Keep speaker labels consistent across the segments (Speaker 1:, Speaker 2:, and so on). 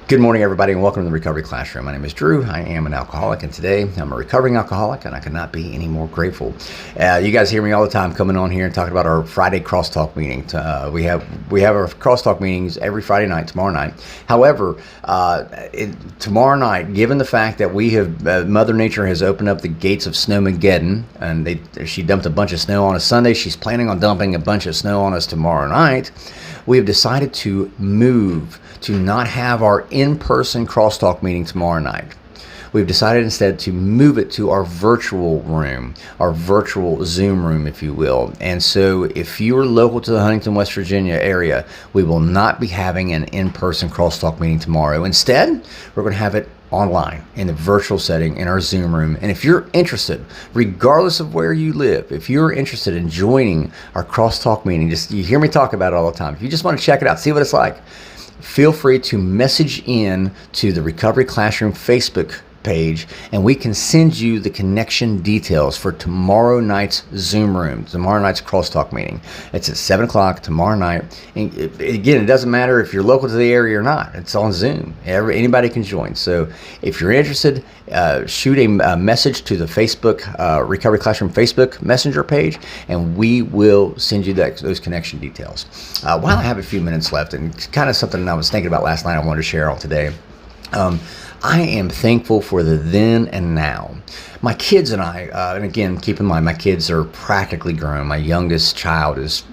Speaker 1: Good morning, everybody, and welcome to the Recovery Classroom. My name is Drew. I am an alcoholic, and today I'm a recovering alcoholic, and I could not be any more grateful. You guys hear me all the time coming on here and talking about our Friday crosstalk meeting. We have our crosstalk meetings every Friday night, tomorrow night. However, tomorrow night, given the fact that we have Mother Nature has opened up the gates of Snowmageddon, and she dumped a bunch of snow on us Sunday, she's planning on dumping a bunch of snow on us tomorrow night. We have decided to move to not have our in-person crosstalk meeting tomorrow night. We've decided instead to move it to our virtual room, our virtual Zoom room, if you will. And so if you are local to the Huntington, West Virginia area, we will not be having an in-person crosstalk meeting tomorrow. Instead, we're going to have it online in the virtual setting in our Zoom room. And if you're interested, regardless of where you live, if you're interested in joining our crosstalk meeting, you hear me talk about it all the time. If you just want to check it out, see what it's like, feel free to message in to the Recovery Classroom Facebook page, and we can send you the connection details for tomorrow night's Zoom room, tomorrow night's crosstalk meeting. It's at 7 o'clock tomorrow night. And again, it doesn't matter if you're local to the area or not. It's on Zoom. Anybody can join. So if you're interested, shoot a message to the Facebook Recovery Classroom Facebook Messenger page, and we will send you those connection details. While I have a few minutes left, and kind of something I was thinking about last night I wanted to share on today. I am thankful for the then and now. My kids and I, and again, keep in mind, my kids are practically grown. My youngest child is,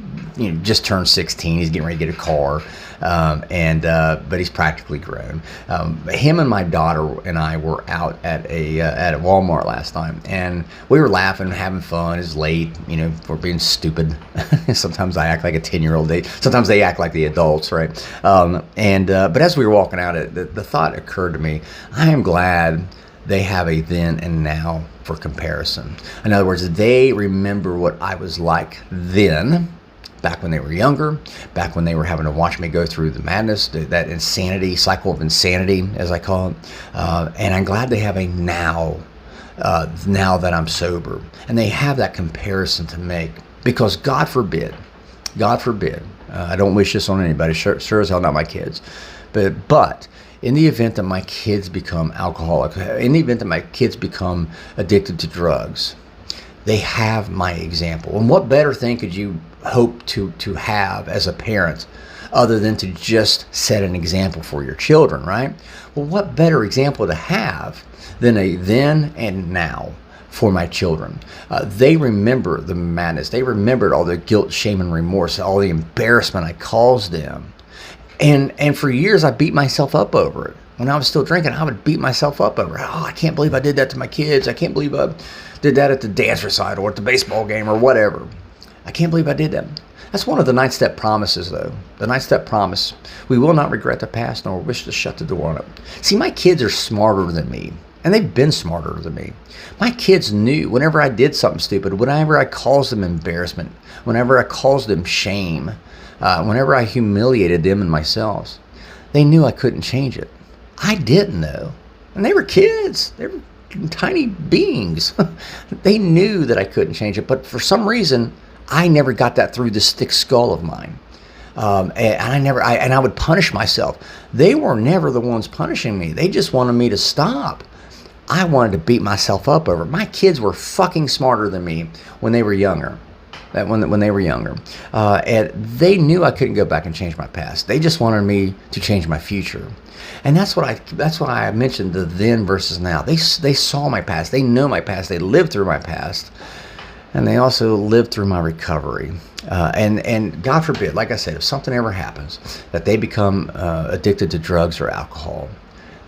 Speaker 1: just turned 16. He's getting ready to get a car, but he's practically grown. Him and my daughter and I were out at Walmart last night, and we were laughing, having fun. It's late, we're being stupid. Sometimes I act like a 10-year-old. Sometimes they act like the adults, right? But as we were walking out, the thought occurred to me: I am glad they have a then and now for comparison. In other words, they remember what I was like then, back when they were younger, back when they were having to watch me go through the madness, that insanity, cycle of insanity, as I call it. And I'm glad they have a now that I'm sober. And they have that comparison to make, because God forbid, I don't wish this on anybody, sure as hell not my kids, but in the event that my kids become alcoholic, in the event that my kids become addicted to drugs, they have my example. And what better thing could you hope to have as a parent other than to just set an example for your children, right? Well, what better example to have than a then and now for my children? They remember the madness. They remembered all the guilt, shame, and remorse, all the embarrassment I caused them. And for years, I beat myself up over it. When I was still drinking, I would beat myself up over it. Oh, I can't believe I did that to my kids. I can't believe I did that at the dance recital or at the baseball game or whatever. I can't believe I did that. That's one of the 9-step promises, though. The 9-step promise: we will not regret the past nor wish to shut the door on it. See, my kids are smarter than me, and they've been smarter than me. My kids knew whenever I did something stupid, whenever I caused them embarrassment, whenever I caused them shame, whenever I humiliated them and myself, they knew I couldn't change it. I didn't, though. And they were kids. They were tiny beings. They knew that I couldn't change it, but for some reason, I never got that through this thick skull of mine. And I would punish myself. They were never the ones punishing me. They just wanted me to stop. I wanted to beat myself up over it. My kids were fucking smarter than me when they were younger. When they were younger, and they knew I couldn't go back and change my past. They just wanted me to change my future, and that's why I mentioned the then versus now. They saw my past. They know my past. They lived through my past, and they also lived through my recovery. And God forbid, like I said, if something ever happens that they become addicted to drugs or alcohol,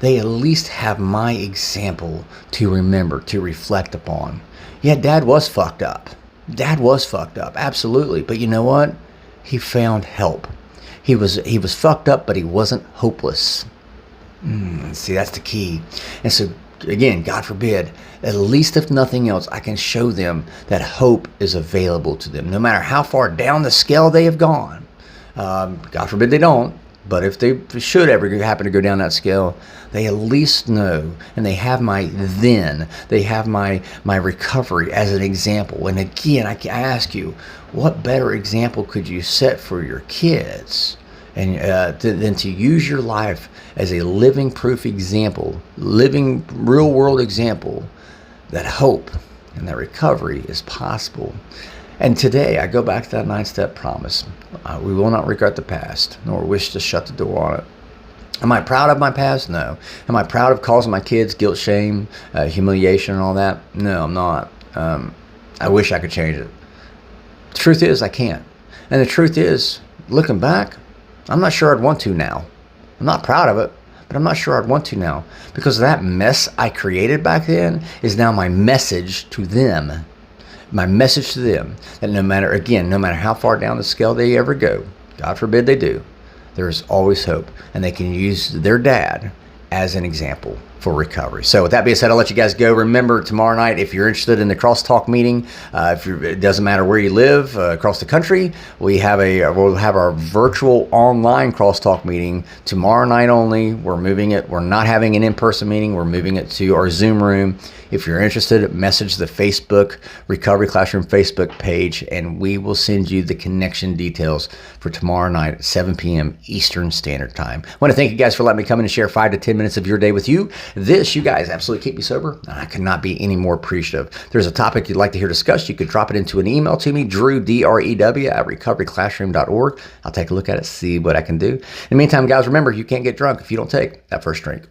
Speaker 1: they at least have my example to remember, to reflect upon. Yeah, Dad was fucked up. Dad was fucked up, absolutely. But you know what? He found help. He was fucked up, but he wasn't hopeless. See, that's the key. And so, again, God forbid, at least if nothing else, I can show them that hope is available to them, no matter how far down the scale they have gone. God forbid they don't. But if they should ever happen to go down that scale, they at least know, and they have my then, they have my recovery as an example. And again, I ask you, what better example could you set for your kids and then to use your life as a living proof example, living real world example that hope and that recovery is possible. And today I go back to that 9-step promise. We will not regret the past, nor wish to shut the door on it. Am I proud of my past? No. Am I proud of causing my kids guilt, shame, humiliation, and all that? No, I'm not. I wish I could change it. The truth is, I can't. And the truth is, looking back, I'm not sure I'd want to now. I'm not proud of it, but I'm not sure I'd want to now, because that mess I created back then is now my message to them. My message to them that no matter how far down the scale they ever go, God forbid they do, there is always hope, and they can use their dad as an example for recovery. So with that being said, I'll let you guys go. Remember, tomorrow night, if you're interested in the Crosstalk meeting, it doesn't matter where you live across the country, we'll have our virtual online Crosstalk meeting tomorrow night only. We're moving it. We're not having an in-person meeting. We're moving it to our Zoom room. If you're interested, message the Facebook Recovery Classroom Facebook page, and we will send you the connection details for tomorrow night at 7 p.m. Eastern Standard Time. I want to thank you guys for letting me come in and share 5 to 10 minutes of your day with you. This, you guys, absolutely keep me sober, and I could not be any more appreciative. If there's a topic you'd like to hear discussed, you could drop it into an email to me, Drew, D-R-E-W, at recoveryclassroom.org. I'll take a look at it, see what I can do. In the meantime, guys, remember, you can't get drunk if you don't take that first drink.